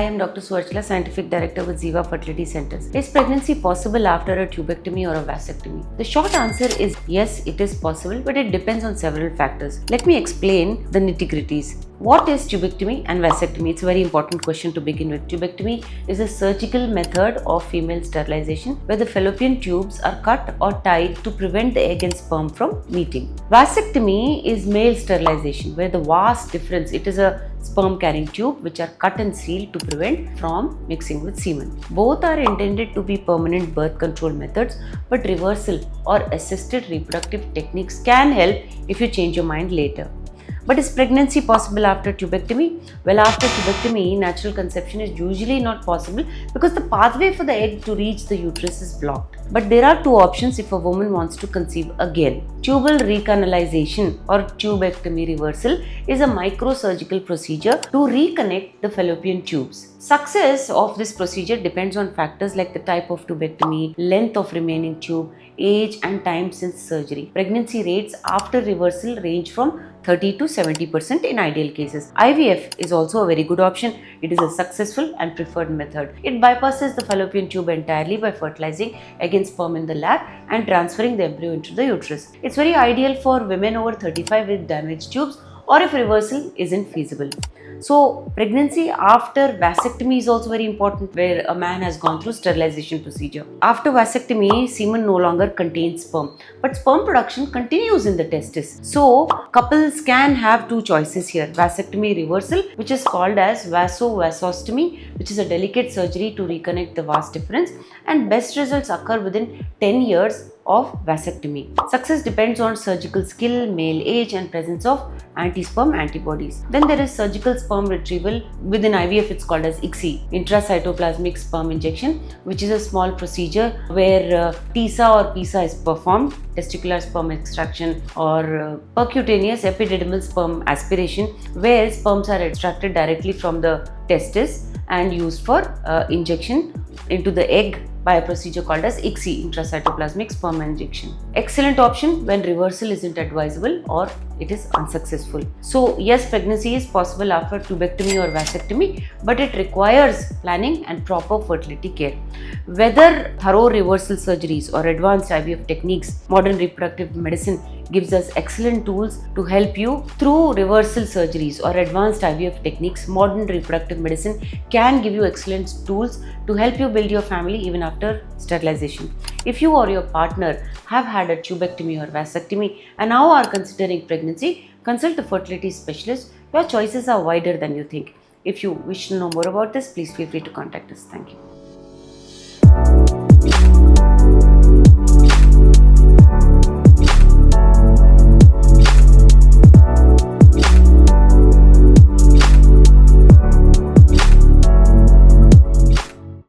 I am Dr. Suarchila, Scientific Director with Ziva Fertility Centers. Is pregnancy possible after a tubectomy or a vasectomy? The short answer is yes, it is possible, but it depends on several factors. Let me explain the nitty-gritties. What is tubectomy and vasectomy? It's a very important question to begin with. Tubectomy is a surgical method of female sterilization where the fallopian tubes are cut or tied to prevent the egg and sperm from meeting. Vasectomy is male sterilization where the vast difference, it is a sperm carrying tube which are cut and sealed to prevent from mixing with semen. Both are intended to be permanent birth control methods, but reversal or assisted reproductive techniques can help if you change your mind later. But is pregnancy possible after tubectomy? Well, after tubectomy, natural conception is usually not possible because the pathway for the egg to reach the uterus is blocked. But there are two options if a woman wants to conceive again. Tubal recanalization or tubectomy reversal is a microsurgical procedure to reconnect the fallopian tubes. Success of this procedure depends on factors like the type of tubectomy, length of remaining tube, age and time since surgery. Pregnancy rates after reversal range from 30 to 70% in ideal cases. IVF is also a very good option. It is a successful and preferred method. It bypasses the fallopian tube entirely by fertilizing egg and sperm in the lab and transferring the embryo into the uterus. It's very ideal for women over 35 with damaged tubes or if reversal isn't feasible. So, pregnancy after vasectomy is also very important where a man has gone through sterilization procedure. After vasectomy, semen no longer contains sperm, but sperm production continues in the testis. So, couples can have two choices here. Vasectomy reversal, which is called as vasovasostomy, which is a delicate surgery to reconnect the vas deferens, and best results occur within 10 years of vasectomy. Success depends on surgical skill, male age and presence of anti-sperm antibodies. Then there is surgical sperm retrieval. Within IVF it's called as ICSI, intracytoplasmic sperm injection, which is a small procedure where TISA or PISA is performed, testicular sperm extraction, or percutaneous epididymal sperm aspiration, where sperms are extracted directly from the testis and used for injection into the egg by a procedure called as ICSI, intracytoplasmic sperm injection. Excellent option when reversal isn't advisable or it is unsuccessful. So yes, pregnancy is possible after tubectomy or vasectomy, but it requires planning and proper fertility care. Whether thorough reversal surgeries or advanced IVF techniques, modern reproductive medicine gives us excellent tools to help you through reversal surgeries or advanced IVF techniques. Modern reproductive medicine can give you excellent tools to help you build your family even after sterilization. If you or your partner have had a tubectomy or vasectomy and now are considering pregnancy, consult a fertility specialist. Your choices are wider than you think. If you wish to know more about this, please feel free to contact us. Thank you.